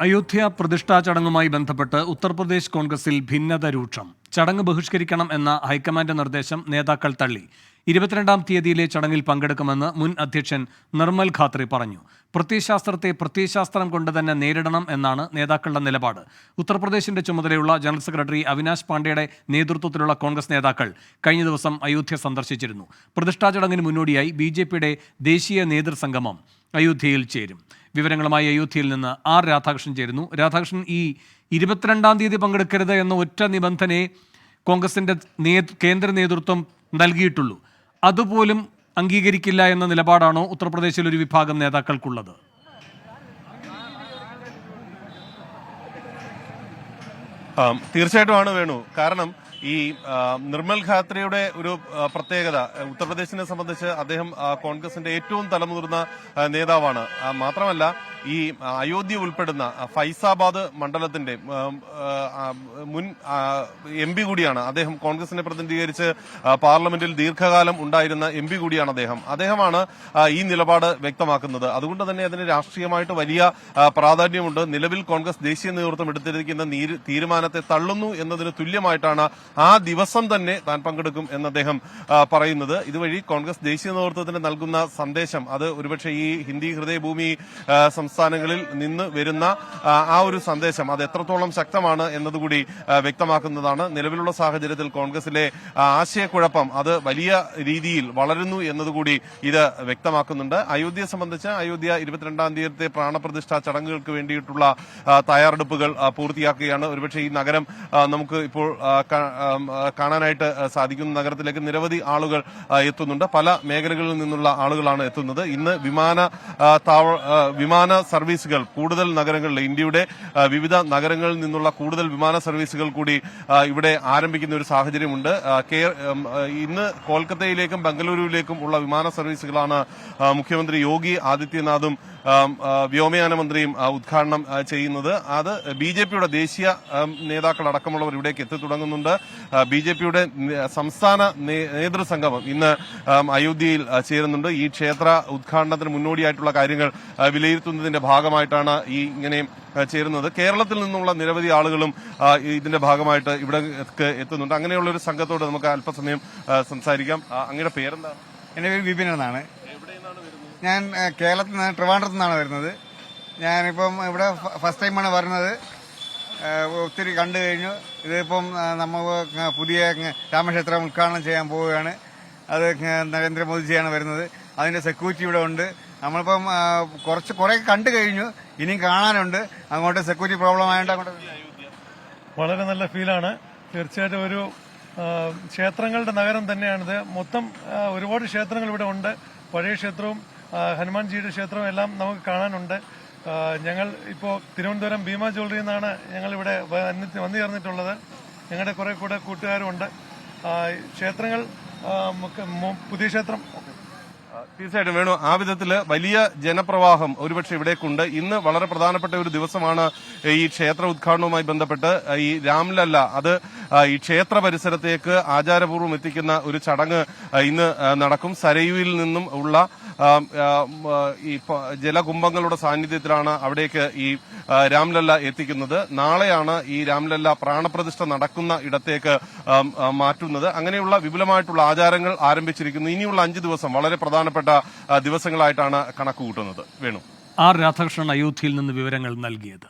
അയോധ്യ പ്രതിഷ്ഠാ ചടങ്ങുമായി ബന്ധപ്പെട്ട് ഉത്തർപ്രദേശ് കോൺഗ്രസിൽ ഭിന്നത രൂക്ഷം. ചടങ്ങ് ബഹിഷ്കരിക്കണം എന്ന ഹൈക്കമാൻഡ് നിർദ്ദേശം നേതാക്കൾ തള്ളി. 22-ാം തീയതിയിലെ ചടങ്ങിൽ പങ്കെടുക്കുമെന്ന് മുൻ അധ്യക്ഷൻ നിർമ്മൽ ഖാത്രി പറഞ്ഞു. പ്രത്യയശാസ്ത്രത്തെ പ്രത്യയശാസ്ത്രം കൊണ്ട് തന്നെ നേരിടണം എന്നാണ് നേതാക്കളുടെ നിലപാട്. ഉത്തർപ്രദേശിന്റെ ചുമതലയുള്ള ജനറൽ സെക്രട്ടറി അവിനാശ് പാണ്ഡെയുടെ നേതൃത്വത്തിലുള്ള കോൺഗ്രസ് നേതാക്കൾ കഴിഞ്ഞ ദിവസം അയോധ്യ സന്ദർശിച്ചിരുന്നു. പ്രതിഷ്ഠാ ചടങ്ങിന് മുന്നോടിയായി BJPയുടെ ദേശീയ നേതൃസംഗമം അയോധ്യയിൽ ചേരും. വിവരങ്ങളുമായി അയോധ്യയിൽ നിന്ന് രാധാകൃഷ്ണൻ ചേരുന്നു. രാധാകൃഷ്ണൻ, ഈ 22-ാം തീയതി പങ്കെടുക്കരുത് എന്ന ഒറ്റ നിബന്ധനയെ കോൺഗ്രസിന്റെ കേന്ദ്ര നേതൃത്വം നൽകിയിട്ടുള്ളൂ. അതുപോലും അംഗീകരിക്കില്ല എന്ന നിലപാടാണോ ഉത്തർപ്രദേശിൽ ഒരു വിഭാഗം നേതാക്കൾക്കുള്ളത്? തീർച്ചയായിട്ടുമാണ് വേണു. കാരണം ഈ നിർമ്മൽ ഖാത്രിയുടെ ഒരു പ്രത്യേകത, ഉത്തർപ്രദേശിനെ സംബന്ധിച്ച് അദ്ദേഹം കോൺഗ്രസിന്റെ ഏറ്റവും തലമുതിർന്ന നേതാവാണ്. മാത്രമല്ല, ഈ അയോധ്യ ഉൾപ്പെടുന്ന ഫൈസാബാദ് മണ്ഡലത്തിന്റെ മുൻ MP കൂടിയാണ് അദ്ദേഹം. കോൺഗ്രസിനെ പ്രതിനിധീകരിച്ച് പാർലമെന്റിൽ ദീർഘകാലം ഉണ്ടായിരുന്ന MP കൂടിയാണ് അദ്ദേഹമാണ് ഈ നിലപാട് വ്യക്തമാക്കുന്നത്. അതുകൊണ്ട് തന്നെ അതിന് രാഷ്ട്രീയമായിട്ട് വലിയ പ്രാധാന്യമുണ്ട്. നിലവിൽ കോൺഗ്രസ് ദേശീയ നേതൃത്വം എടുത്തിരിക്കുന്ന തീരുമാനത്തെ തള്ളുന്നു എന്നതിന് തുല്യമായിട്ടാണ് ആ ദിവസം തന്നെ താൻ പങ്കെടുക്കും എന്ന് അദ്ദേഹം പറയുന്നത്. ഇതുവഴി കോൺഗ്രസ് ദേശീയ നേതൃത്വത്തിന് നൽകുന്ന സന്ദേശം അത് ഒരുപക്ഷെ ഈ ഹിന്ദി ഹൃദയഭൂമി സംസ്ഥാനങ്ങളിൽ നിന്ന് വരുന്ന ആ ഒരു സന്ദേശം അത് എത്രത്തോളം ശക്തമാണ് എന്നതുകൂടി വ്യക്തമാക്കുന്നതാണ്. നിലവിലുള്ള സാഹചര്യത്തിൽ കോൺഗ്രസിലെ ആശയക്കുഴപ്പം അത് വലിയ രീതിയിൽ വളരുന്നു എന്നതുകൂടി ഇത് വ്യക്തമാക്കുന്നുണ്ട്. അയോധ്യയെ സംബന്ധിച്ച് അയോധ്യ 22-ാം തീയതിത്തെ പ്രാണപ്രതിഷ്ഠാ ചടങ്ങുകൾക്ക് വേണ്ടിയിട്ടുള്ള തയ്യാറെടുപ്പുകൾ പൂർത്തിയാക്കുകയാണ്. ഒരുപക്ഷെ ഈ നഗരം നമുക്ക് ഇപ്പോൾ കാണാനായിട്ട് സാധിക്കുന്ന നഗരത്തിലേക്ക് നിരവധി ആളുകൾ എത്തുന്നുണ്ട്. പല മേഖലകളിൽ നിന്നുള്ള ആളുകളാണ് എത്തുന്നത്. ഇന്ന് വിമാന സർവീസുകൾ കൂടുതൽ നഗരങ്ങളിൽ, ഇന്ത്യയുടെ വിവിധ നഗരങ്ങളിൽ നിന്നുള്ള കൂടുതൽ വിമാന സർവീസുകൾ കൂടി ഇവിടെ ആരംഭിക്കുന്ന ഒരു സാഹചര്യമുണ്ട്. ഇന്ന് കൊൽക്കത്തയിലേക്കും ബംഗളൂരുവിലേക്കും ഉള്ള വിമാന സർവീസുകളാണ് മുഖ്യമന്ത്രി യോഗി ആദിത്യനാഥും വ്യോമയാന മന്ത്രിയും ഉദ്ഘാടനം ചെയ്യുന്നത്. അത് BJPയുടെ ദേശീയ നേതാക്കൾ അടക്കമുള്ളവർ ഇവിടേക്ക് എത്തിത്തുടങ്ങുന്നുണ്ട്. BJPയുടെ സംസ്ഥാന നേതൃസംഗമം ഇന്ന് അയോധ്യയിൽ ചേരുന്നുണ്ട്. ഈ ക്ഷേത്ര ഉദ്ഘാടനത്തിന് മുന്നോടിയായിട്ടുള്ള കാര്യങ്ങൾ വിലയിരുത്തുന്നതിന്റെ ഭാഗമായിട്ടാണ് ഇങ്ങനെ ചേരുന്നത്. കേരളത്തിൽ നിന്നുള്ള നിരവധി ആളുകളും ഇതിന്റെ ഭാഗമായിട്ട് ഇവിടെ എത്തുന്നുണ്ട്. അങ്ങനെയുള്ള ഒരു സംഘത്തോട് നമുക്ക് അല്പസമയം സംസാരിക്കാം. അങ്ങയുടെ പേരെന്താണ്? എന്റെ പേര് വിപിൻ എന്നാണ്. ഞാൻ കേരളത്തിൽ നിന്ന്, ട്രിവാൻഡ്രത്തു നിന്നാണ് വരുന്നത്. ഞാനിപ്പം ഇവിടെ ഫസ്റ്റ് ടൈമാണ് വരുന്നത്. ഒത്തിരി കണ്ടു കഴിഞ്ഞു. ഇതിപ്പം നമ്മൾ പുതിയ രാമക്ഷേത്രം ഉദ്ഘാടനം ചെയ്യാൻ പോവുകയാണ്. അത് നരേന്ദ്രമോദിജിയാണ് വരുന്നത്. അതിന്റെ സെക്യൂരിറ്റി ഇവിടെ ഉണ്ട്. നമ്മളിപ്പം കുറെ കണ്ടു കഴിഞ്ഞു, ഇനിയും കാണാനുണ്ട്. അങ്ങോട്ട് സെക്യൂരിറ്റി പ്രോബ്ലം ആയതുകൊണ്ട് അങ്ങോട്ട് വളരെ നല്ല ഫീലാണ്. തീർച്ചയായിട്ടും ഒരു ക്ഷേത്രങ്ങളുടെ നഗരം തന്നെയാണിത്. മൊത്തം ഒരുപാട് ക്ഷേത്രങ്ങൾ ഇവിടെ ഉണ്ട്. പഴയ ക്ഷേത്രവും ഹനുമാൻജിയുടെ ക്ഷേത്രവും എല്ലാം നമുക്ക് കാണാനുണ്ട്. ഞങ്ങൾ ഇപ്പോൾ തിരുവനന്തപുരം ഭീമ ജ്വല്ലറിയിൽ നിന്നാണ് ഞങ്ങളിവിടെ വന്നു ചേർന്നിട്ടുള്ളത്. ഞങ്ങളുടെ കുറെ കൂടെ കൂട്ടുകാരുമുണ്ട്. ക്ഷേത്രങ്ങൾ, പുതിയ ക്ഷേത്രം തീർച്ചയായിട്ടും വേണു. ആ വിധത്തില് വലിയ ജനപ്രവാഹം ഒരുപക്ഷെ ഇവിടേക്കുണ്ട്. ഇന്ന് വളരെ പ്രധാനപ്പെട്ട ഒരു ദിവസമാണ്. ഈ ക്ഷേത്ര ഉദ്ഘാടനവുമായി ബന്ധപ്പെട്ട് ഈ രാംലല്ല അത് ഈ ക്ഷേത്ര പരിസരത്തേക്ക് ആചാരപൂർവ്വം എത്തിക്കുന്ന ഒരു ചടങ്ങ് ഇന്ന് നടക്കും. സരയുവിൽ നിന്നും ഉള്ള ഈ ജലകുംഭങ്ങളുടെ സാന്നിധ്യത്തിലാണ് അവിടേക്ക് ഈ രാംലല്ല എത്തിക്കുന്നത്. നാളെയാണ് ഈ രാംലല്ല പ്രാണപ്രതിഷ്ഠ നടക്കുന്ന ഇടത്തേക്ക് മാറ്റുന്നത്. അങ്ങനെയുള്ള വിപുലമായിട്ടുള്ള ആചാരങ്ങൾ ആരംഭിച്ചിരിക്കുന്നു. ഇനിയുള്ള 5 ദിവസം വളരെ പ്രധാനപ്പെട്ട ദിവസങ്ങളായിട്ടാണ് കണക്കുകൂട്ടുന്നത്. വേണു. രാധാകൃഷ്ണൻ അയോധ്യയിൽ നിന്ന് വിവരങ്ങൾ നൽകിയത്.